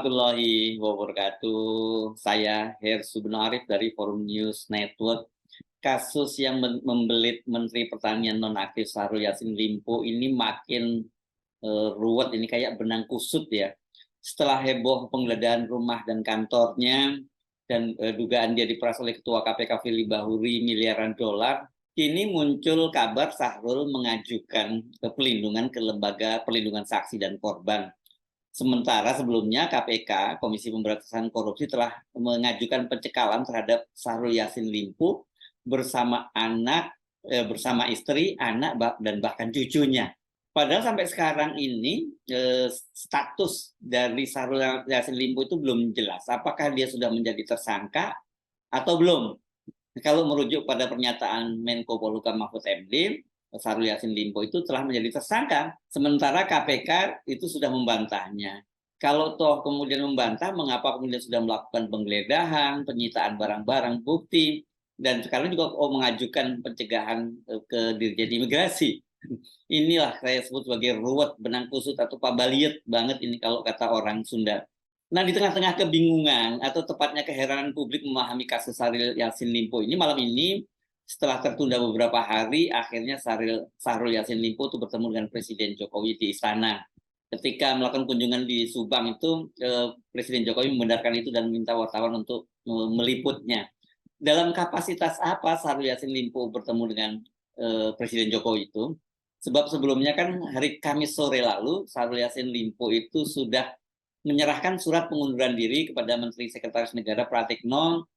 warahmatullahi wabarakatuh. Saya Hersu Arif dari Forum News Network. Kasus yang membelit Menteri Pertanian nonaktif Syahrul Yassin Limpo ini makin ruwet, ini kayak benang kusut ya. Setelah heboh penggeledahan rumah dan kantornya dan dugaan dia diperas oleh Ketua KPK Firly Bahuri miliaran dolar, kini muncul kabar Syahrul mengajukan pelindungan ke Lembaga Perlindungan Saksi dan Korban. Sementara sebelumnya KPK, Komisi Pemberantasan Korupsi, telah mengajukan pencekalan terhadap Syahrul Yassin Limpo bersama bersama istri, anak, dan bahkan cucunya. Padahal sampai sekarang ini status dari Syahrul Yassin Limpo itu belum jelas. Apakah dia sudah menjadi tersangka atau belum? Kalau merujuk pada pernyataan Menko Polhukam Mahfud MD, Syahrul Yassin Limpo itu telah menjadi tersangka, sementara KPK itu sudah membantahnya. Kalau toh kemudian membantah, mengapa kemudian sudah melakukan penggeledahan, penyitaan barang-barang bukti, dan sekarang juga mengajukan pencegahan ke Dirjen Imigrasi. Inilah saya sebut sebagai ruwet, benang kusut atau pabaliet banget ini kalau kata orang Sunda. Nah, di tengah-tengah kebingungan atau tepatnya keheranan publik memahami kasus Syahrul Yassin Limpo ini, malam ini setelah tertunda beberapa hari, akhirnya Syahrul Yassin Limpo itu bertemu dengan Presiden Jokowi di istana. Ketika melakukan kunjungan di Subang itu, Presiden Jokowi membenarkan itu dan meminta wartawan untuk meliputnya. Dalam kapasitas apa Syahrul Yassin Limpo bertemu dengan Presiden Jokowi itu? Sebab sebelumnya kan hari Kamis sore lalu, Syahrul Yassin Limpo itu sudah menyerahkan surat pengunduran diri kepada Menteri Sekretaris Negara Pratikno,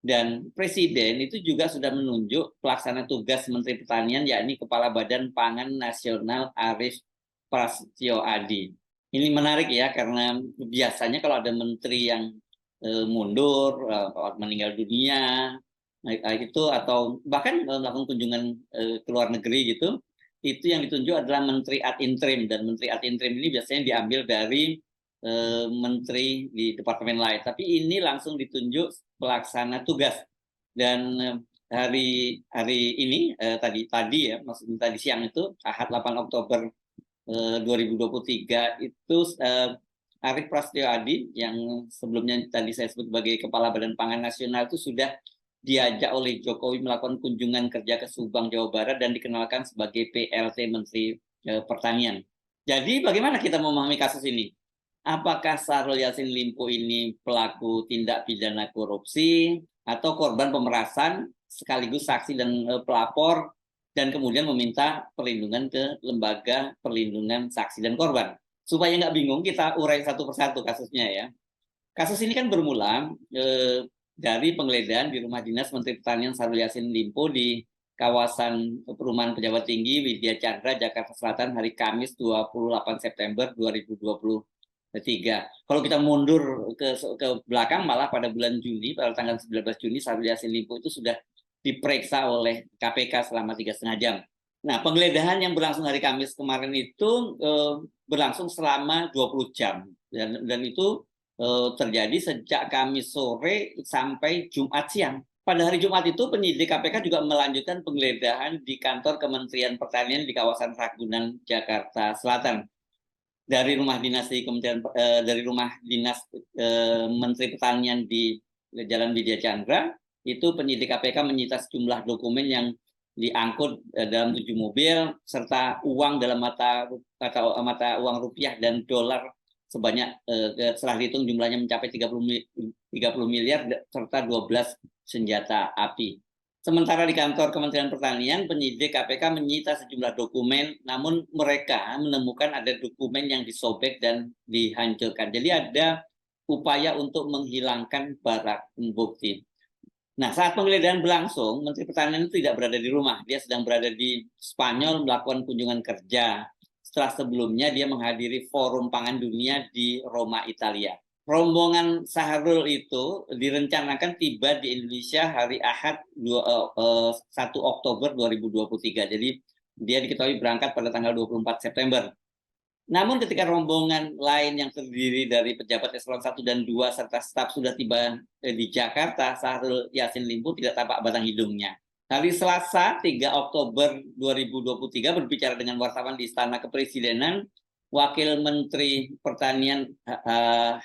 dan Presiden itu juga sudah menunjuk pelaksana tugas Menteri Pertanian, yakni Kepala Badan Pangan Nasional Arief Prasetyo Adi. Ini menarik ya, karena biasanya kalau ada menteri yang mundur, meninggal dunia, itu atau bahkan melakukan kunjungan ke luar negeri gitu, itu yang ditunjuk adalah Menteri ad interim, dan Menteri ad interim ini biasanya diambil dari menteri di departemen lain. Tapi ini langsung ditunjuk pelaksana tugas. Dan hari ini tadi ya, maksudnya tadi siang itu Ahad 8 Oktober 2023 itu Arief Prasetyo Adi yang sebelumnya tadi saya sebut sebagai Kepala Badan Pangan Nasional itu sudah diajak oleh Jokowi melakukan kunjungan kerja ke Subang, Jawa Barat, dan dikenalkan sebagai PLT Menteri Pertanian. Jadi bagaimana kita memahami kasus ini? Apakah Syahrul Yassin Limpo ini pelaku tindak pidana korupsi atau korban pemerasan sekaligus saksi dan pelapor, dan kemudian meminta perlindungan ke Lembaga Perlindungan Saksi dan Korban? Supaya nggak bingung, kita urai satu persatu kasusnya ya. Kasus ini kan bermula dari penggeledahan di rumah dinas Menteri Pertanian Syahrul Yassin Limpo di kawasan perumahan pejabat tinggi Widya Chandra, Jakarta Selatan hari Kamis 28 September 2023. Kalau kita mundur ke belakang, malah pada bulan Juni, pada tanggal 19 Juni, Syahrul Yassin Limpo itu sudah diperiksa oleh KPK selama 3,5 jam. Nah, penggeledahan yang berlangsung hari Kamis kemarin itu berlangsung selama 20 jam. Dan itu terjadi sejak Kamis sore sampai Jumat siang. Pada hari Jumat itu penyidik KPK juga melanjutkan penggeledahan di kantor Kementerian Pertanian di kawasan Ragunan, Jakarta Selatan. Dari rumah dinas Menteri Pertanian di Jalan Widya Chandra, itu penyidik KPK menyita sejumlah dokumen yang diangkut dalam 7 mobil serta uang dalam mata uang rupiah dan dolar sebanyak setelah dihitung jumlahnya mencapai 30 miliar serta 12 senjata api. Sementara di kantor Kementerian Pertanian, penyidik KPK menyita sejumlah dokumen, namun mereka menemukan ada dokumen yang disobek dan dihancurkan. Jadi ada upaya untuk menghilangkan barang bukti. Nah, saat penggeledahan berlangsung, Menteri Pertanian itu tidak berada di rumah. Dia sedang berada di Spanyol melakukan kunjungan kerja. Setelah sebelumnya dia menghadiri Forum Pangan Dunia di Roma, Italia. Rombongan Syahrul itu direncanakan tiba di Indonesia hari Ahad 1 Oktober 2023. Jadi dia diketahui berangkat pada tanggal 24 September. Namun ketika rombongan lain yang terdiri dari pejabat eselon 1 dan 2 serta staf sudah tiba di Jakarta, Syahrul Yassin Limpo tidak tampak batang hidungnya. Hari Selasa 3 Oktober 2023 berbicara dengan wartawan di Istana Kepresidenan, Wakil Menteri Pertanian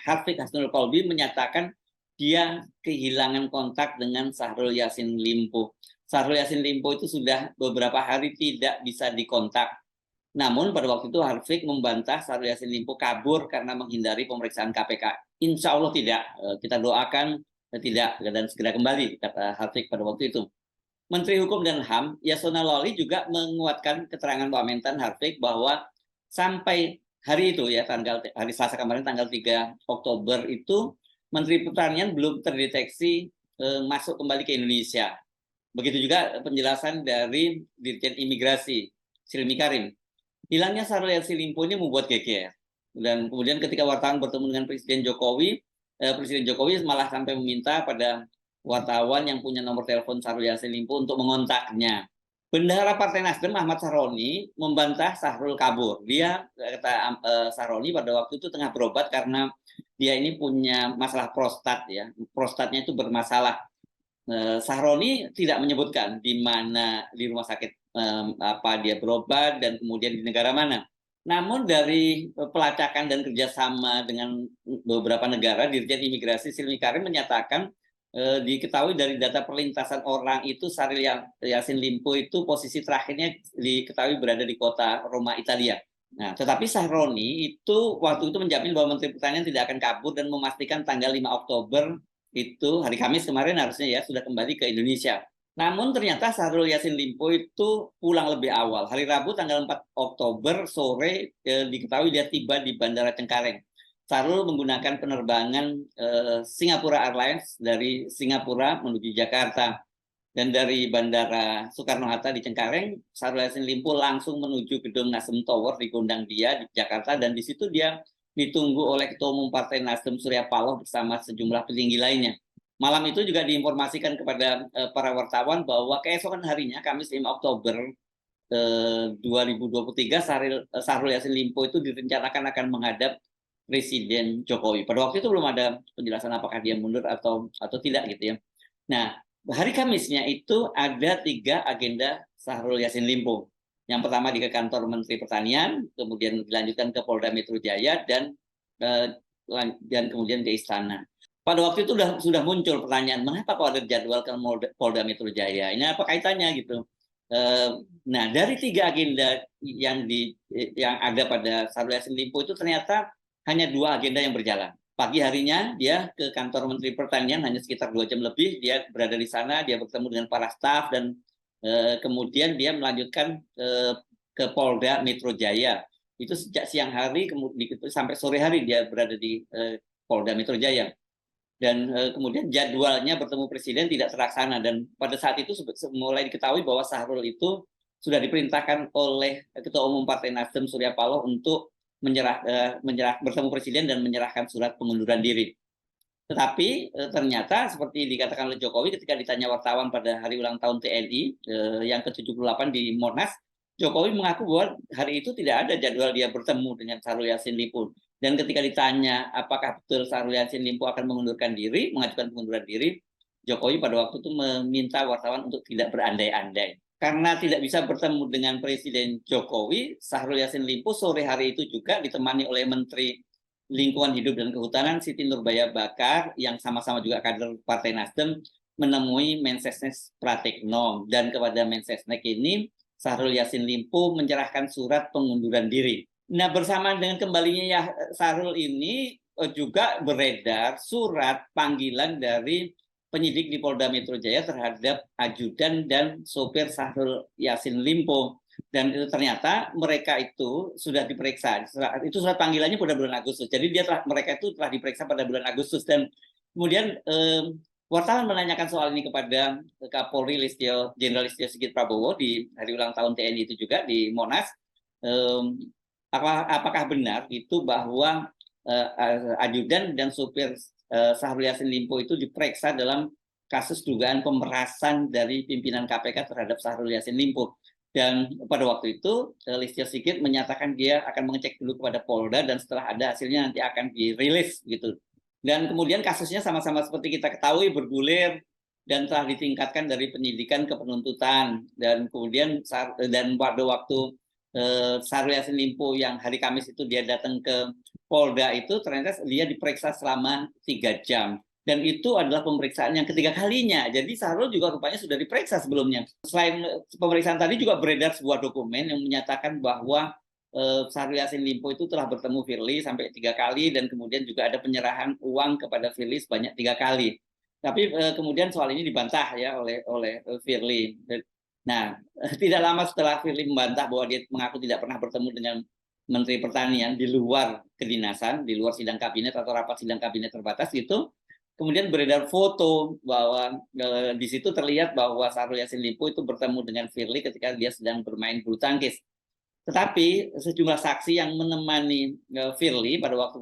Harfiq Hasnul Qalbi menyatakan dia kehilangan kontak dengan Syahrul Yassin Limpo. Syahrul Yassin Limpo itu sudah beberapa hari tidak bisa dikontak. Namun pada waktu itu Harfiq membantah Syahrul Yassin Limpo kabur karena menghindari pemeriksaan KPK. Insya Allah tidak. Kita doakan tidak dan segera kembali, kata Harfiq pada waktu itu. Menteri Hukum dan HAM Yasona Lawli juga menguatkan keterangan Pak Mentan Harfiq bahwa sampai hari itu ya hari Selasa kemarin tanggal 3 Oktober itu Menteri Pertanian belum terdeteksi masuk kembali ke Indonesia. Begitu juga penjelasan dari Dirjen Imigrasi Silmi Karim. Hilangnya Syahrul Yassin Limpo ini membuat geger. Dan kemudian ketika wartawan bertemu dengan Presiden Jokowi malah sampai meminta pada wartawan yang punya nomor telepon Syahrul Yassin Limpo untuk mengontaknya. Bendahara Partai Nasdem Ahmad Saroni membantah Syahrul kabur. Dia kata Saroni pada waktu itu tengah berobat karena dia ini punya masalah prostat ya. Prostatnya itu bermasalah. Sahroni tidak menyebutkan di mana di rumah sakit apa dia berobat dan kemudian di negara mana. Namun dari pelacakan dan kerjasama dengan beberapa negara, Dirjen Imigrasi Silmi Karim menyatakan diketahui dari data perlintasan orang itu Syahrul Yassin Limpo itu posisi terakhirnya diketahui berada di kota Roma, Italia. Nah, tetapi Sahroni itu waktu itu menjamin bahwa Menteri Pertanian tidak akan kabur dan memastikan tanggal 5 Oktober itu hari Kamis kemarin harusnya ya sudah kembali ke Indonesia. Namun ternyata Syahrul Yassin Limpo itu pulang lebih awal. Hari Rabu tanggal 4 Oktober sore diketahui dia tiba di Bandara Cengkareng. Syahrul menggunakan penerbangan Singapura Airlines dari Singapura menuju Jakarta. Dan dari Bandara Soekarno-Hatta di Cengkareng, Syahrul Yassin Limpo langsung menuju gedung Nasdem Tower di Gondang Dia di Jakarta, dan di situ dia ditunggu oleh Ketua Umum Partai Nasdem Surya Paloh bersama sejumlah petinggi lainnya. Malam itu juga diinformasikan kepada para wartawan bahwa keesokan harinya, Kamis 5 Oktober 2023, Syahrul Yassin Limpo itu direncanakan akan menghadap Presiden Jokowi. Pada waktu itu belum ada penjelasan apakah dia mundur atau tidak gitu ya. Nah, hari Kamisnya itu ada 3 agenda Syahrul Yassin Limpo. Yang pertama di kantor Menteri Pertanian, kemudian dilanjutkan ke Polda Metro Jaya dan kemudian ke Istana. Pada waktu itu sudah muncul pertanyaan, mengapa kok ada jadwal ke Polda Metro Jaya? Ini apa kaitannya gitu? Nah, dari 3 agenda yang ada pada Syahrul Yassin Limpo itu ternyata hanya 2 agenda yang berjalan. Pagi harinya dia ke kantor Menteri Pertanian hanya sekitar 2 jam lebih, dia berada di sana, dia bertemu dengan para staf dan kemudian dia melanjutkan ke Polda Metro Jaya. Itu sejak siang hari kemudian sampai sore hari dia berada di Polda Metro Jaya. Dan kemudian jadwalnya bertemu Presiden tidak terlaksana, dan pada saat itu mulai diketahui bahwa Syahrul itu sudah diperintahkan oleh Ketua Umum Partai Nasdem Surya Paloh untuk bertemu Presiden dan menyerahkan surat pengunduran diri. Tetapi ternyata seperti dikatakan oleh Jokowi ketika ditanya wartawan pada hari ulang tahun TNI yang ke-78 di Monas, Jokowi mengaku bahwa hari itu tidak ada jadwal dia bertemu dengan Syahrul Yassin Limpo. Dan ketika ditanya apakah betul Syahrul Yassin Limpo akan mengajukan pengunduran diri, Jokowi pada waktu itu meminta wartawan untuk tidak berandai-andai. Karena tidak bisa bertemu dengan Presiden Jokowi, Syahrul Yassin Limpo sore hari itu juga ditemani oleh Menteri Lingkungan Hidup dan Kehutanan Siti Nurbaya Bakar yang sama-sama juga kader Partai Nasdem menemui Mensesnek Pratikno, dan kepada Mensesnek ini Syahrul Yassin Limpo menyerahkan surat pengunduran diri. Nah, bersama dengan kembalinya ya Syahrul ini juga beredar surat panggilan dari penyidik di Polda Metro Jaya terhadap ajudan dan sopir Syahrul Yassin Limpo. Dan itu ternyata mereka itu sudah diperiksa. Itu surat panggilannya pada bulan Agustus. Jadi mereka itu telah diperiksa pada bulan Agustus. Dan kemudian wartawan menanyakan soal ini kepada Kapolri Jenderal Listio Sigit Prabowo di hari ulang tahun TNI itu juga di Monas. Apakah benar itu bahwa ajudan dan supir Syahrul Yassin Limpo itu diperiksa dalam kasus dugaan pemerasan dari pimpinan KPK terhadap Syahrul Yassin Limpo. Dan pada waktu itu Listio Sigit menyatakan dia akan mengecek dulu kepada Polda dan setelah ada hasilnya nanti akan dirilis gitu. Dan kemudian kasusnya sama-sama seperti kita ketahui bergulir dan telah ditingkatkan dari penyidikan ke penuntutan, dan kemudian pada waktu Syahrul Yassin Limpo yang hari Kamis itu dia datang ke Polda itu ternyata dia diperiksa selama 3 jam. Dan itu adalah pemeriksaan yang ketiga kalinya. Jadi Syahrul juga rupanya sudah diperiksa sebelumnya. Selain pemeriksaan tadi juga beredar sebuah dokumen yang menyatakan bahwa Syahrul Yassin Limpo itu telah bertemu Firly sampai 3 kali dan kemudian juga ada penyerahan uang kepada Firly sebanyak 3 kali. Tapi kemudian soal ini dibantah ya oleh Firly. Nah, tidak lama setelah Firly membantah bahwa dia mengaku tidak pernah bertemu dengan Menteri Pertanian di luar kedinasan, di luar sidang kabinet atau rapat sidang kabinet terbatas gitu, kemudian beredar foto bahwa di situ terlihat bahwa Syahrul Yassin Limpo itu bertemu dengan Firly ketika dia sedang bermain bulu tangkis. Tetapi sejumlah saksi yang menemani Firly pada waktu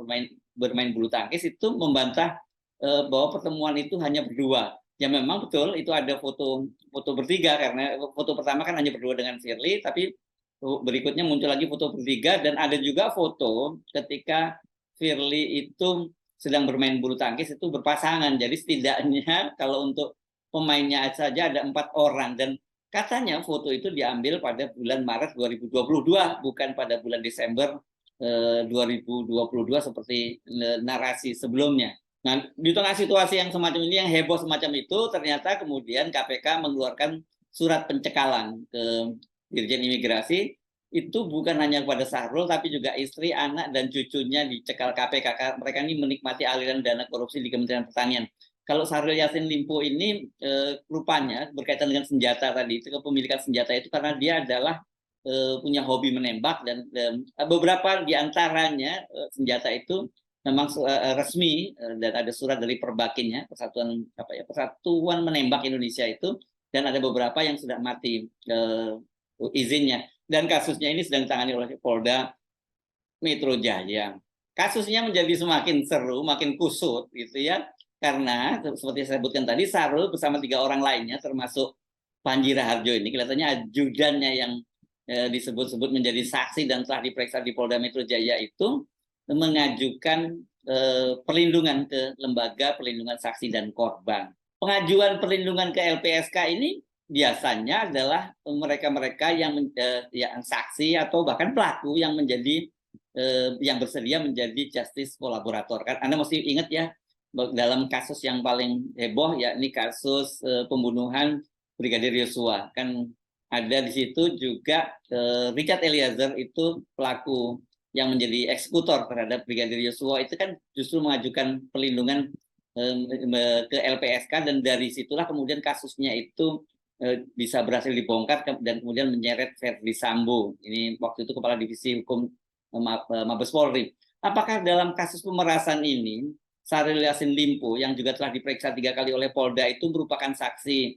bermain bulu tangkis itu membantah bahwa pertemuan itu hanya berdua. Ya memang betul itu ada foto bertiga karena foto pertama kan hanya berdua dengan Firly, tapi berikutnya muncul lagi foto bertiga dan ada juga foto ketika Firly itu sedang bermain bulu tangkis itu berpasangan. Jadi setidaknya kalau untuk pemainnya saja ada 4 orang dan katanya foto itu diambil pada bulan Maret 2022 bukan pada bulan Desember 2022 seperti narasi sebelumnya. Nah, di tengah situasi yang semacam ini, yang heboh semacam itu, ternyata kemudian KPK mengeluarkan surat pencekalan ke Dirjen Imigrasi, itu bukan hanya kepada Syahrul, tapi juga istri, anak, dan cucunya dicekal KPK. Mereka ini menikmati aliran dana korupsi di Kementerian Pertanian. Kalau Syahrul Yassin Limpo ini rupanya berkaitan dengan senjata tadi, itu kepemilikan senjata itu karena dia adalah punya hobi menembak dan beberapa diantaranya senjata itu memang resmi dan ada surat dari Perbakinnya, Persatuan Menembak Indonesia itu, dan ada beberapa yang sudah mati izinnya. Dan kasusnya ini sedang ditangani oleh Polda Metro Jaya. Kasusnya menjadi semakin seru, makin kusut gitu ya, karena seperti saya sebutkan tadi, Syahrul bersama 3 orang lainnya termasuk Panji Raharjo ini kelihatannya ajudannya yang disebut-sebut menjadi saksi dan telah diperiksa di Polda Metro Jaya itu mengajukan perlindungan ke Lembaga Perlindungan Saksi dan Korban. Pengajuan perlindungan ke LPSK ini biasanya adalah mereka-mereka yang saksi atau bahkan pelaku yang menjadi yang bersedia menjadi justice kolaborator. Kan Anda mesti ingat ya, dalam kasus yang paling heboh yakni kasus pembunuhan Brigadir Yosua, kan ada di situ juga Richard Eliezer itu pelaku yang menjadi eksekutor terhadap Brigadir Yosua, itu kan justru mengajukan perlindungan ke LPSK dan dari situlah kemudian kasusnya itu bisa berhasil dibongkar dan kemudian menyeret Verdi Sambo. Ini waktu itu Kepala Divisi Hukum Mabes Polri. Apakah dalam kasus pemerasan ini Syahrul Yassin Limpo yang juga telah diperiksa 3 kali oleh Polda itu merupakan saksi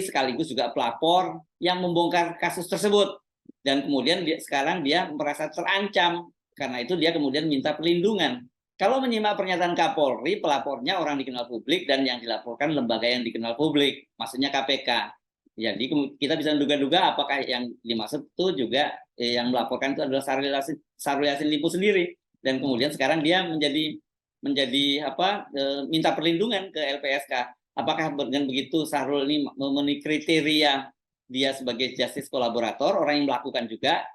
sekaligus juga pelapor yang membongkar kasus tersebut, dan kemudian sekarang dia merasa terancam, karena itu dia kemudian minta perlindungan. Kalau menyimak pernyataan Kapolri, pelapornya orang dikenal publik dan yang dilaporkan lembaga yang dikenal publik, maksudnya KPK. Jadi kita bisa menduga-duga apakah yang dimaksud itu juga yang melaporkan itu adalah Syahrul Yassin Limpo sendiri, dan kemudian sekarang dia menjadi minta perlindungan ke LPSK. Apakah dengan begitu Syahrul ini memenuhi kriteria dia sebagai justice kolaborator, orang yang melakukan juga?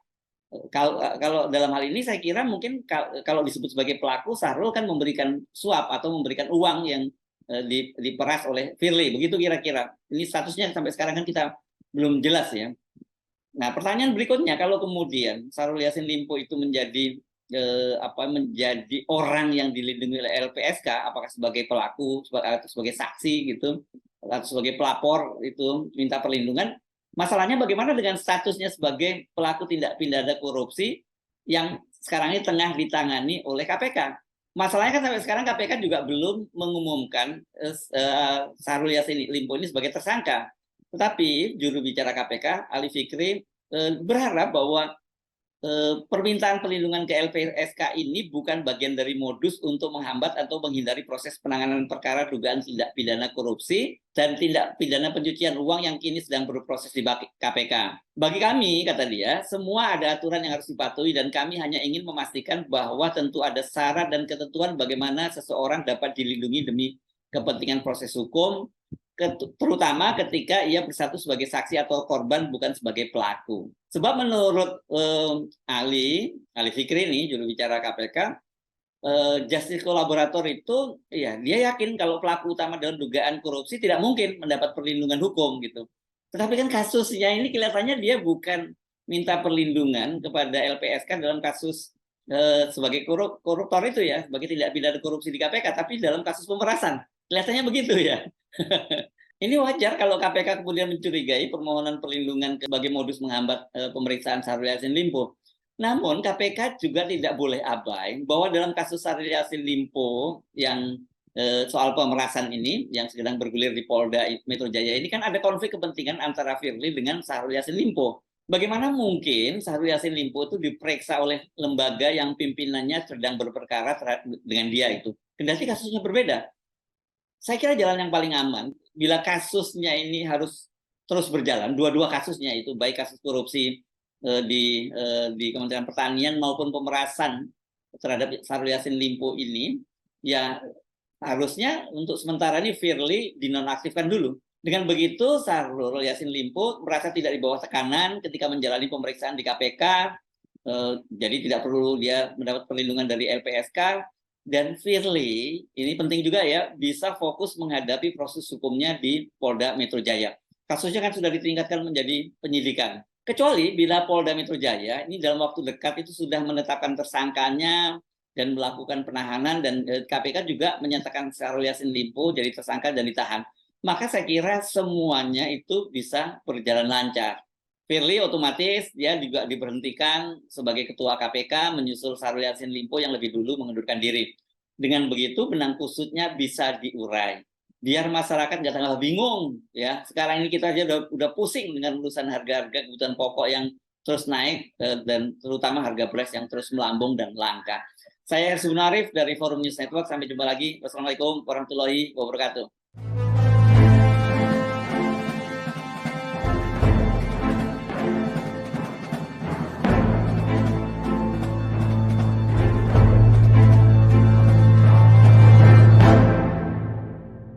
Kalau dalam hal ini saya kira mungkin kalau disebut sebagai pelaku, Syahrul kan memberikan suap atau memberikan uang yang diperas oleh Firly, begitu kira-kira. Ini statusnya sampai sekarang kan kita belum jelas ya. Nah, pertanyaan berikutnya, kalau kemudian Syahrul Yassin Limpo itu menjadi orang yang dilindungi oleh LPSK, apakah sebagai pelaku atau sebagai saksi gitu atau sebagai pelapor itu minta perlindungan, masalahnya bagaimana dengan statusnya sebagai pelaku tindak pidana korupsi yang sekarang ini tengah ditangani oleh KPK? Masalahnya kan sampai sekarang KPK juga belum mengumumkan Syahrul Yassin Limpo ini sebagai tersangka. Tetapi juru bicara KPK Ali Fikri berharap bahwa permintaan perlindungan ke LPSK ini bukan bagian dari modus untuk menghambat atau menghindari proses penanganan perkara dugaan tindak pidana korupsi dan tindak pidana pencucian uang yang kini sedang berproses di KPK. Bagi kami, kata dia, semua ada aturan yang harus dipatuhi dan kami hanya ingin memastikan bahwa tentu ada syarat dan ketentuan bagaimana seseorang dapat dilindungi demi kepentingan proses hukum terutama ketika ia bersatu sebagai saksi atau korban bukan sebagai pelaku. Sebab menurut Ali Fikri ini juru bicara KPK, justice kolaborator itu ya dia yakin kalau pelaku utama dalam dugaan korupsi tidak mungkin mendapat perlindungan hukum gitu. Tetapi kan kasusnya ini kelihatannya dia bukan minta perlindungan kepada LPSK dalam kasus sebagai koruptor itu ya, sebagai tindak pidana korupsi di KPK, tapi dalam kasus pemerasan. Kelihatannya begitu ya. Ini wajar kalau KPK kemudian mencurigai permohonan perlindungan sebagai modus menghambat pemeriksaan Syahrul Yassin Limpo. Namun KPK juga tidak boleh abai bahwa dalam kasus Syahrul Yassin Limpo yang soal pemerasan ini yang sedang bergulir di Polda Metro Jaya ini kan ada konflik kepentingan antara Firly dengan Syahrul Yassin Limpo. Bagaimana mungkin Syahrul Yassin Limpo itu diperiksa oleh lembaga yang pimpinannya sedang berperkara dengan dia itu? Kendati kasusnya berbeda. Saya kira jalan yang paling aman bila kasusnya ini harus terus berjalan, dua-dua kasusnya itu baik kasus korupsi di Kementerian Pertanian maupun pemerasan terhadap Syahrul Yassin Limpo ini, ya harusnya untuk sementara ini Firly dinonaktifkan dulu. Dengan begitu Syahrul Yassin Limpo merasa tidak di bawah tekanan ketika menjalani pemeriksaan di KPK, jadi tidak perlu dia mendapat perlindungan dari LPSK. Dan Firly, ini penting juga ya, bisa fokus menghadapi proses hukumnya di Polda Metro Jaya. Kasusnya kan sudah ditingkatkan menjadi penyidikan. Kecuali bila Polda Metro Jaya ini dalam waktu dekat itu sudah menetapkan tersangkanya dan melakukan penahanan, dan KPK juga menyatakan Syahrul Yassin Limpo jadi tersangka dan ditahan. Maka saya kira semuanya itu bisa berjalan lancar. Firly otomatis dia juga diberhentikan sebagai ketua KPK menyusul Syahrul Yassin Limpo yang lebih dulu mengundurkan diri. Dengan begitu benang kusutnya bisa diurai. Biar masyarakat nggak tambah bingung ya. Sekarang ini kita aja udah pusing dengan urusan harga-harga kebutuhan pokok yang terus naik dan terutama harga beras yang terus melambung dan langka. Saya Hersu Bunarif dari Forum News Network. Sampai jumpa lagi. Wassalamualaikum warahmatullahi wabarakatuh.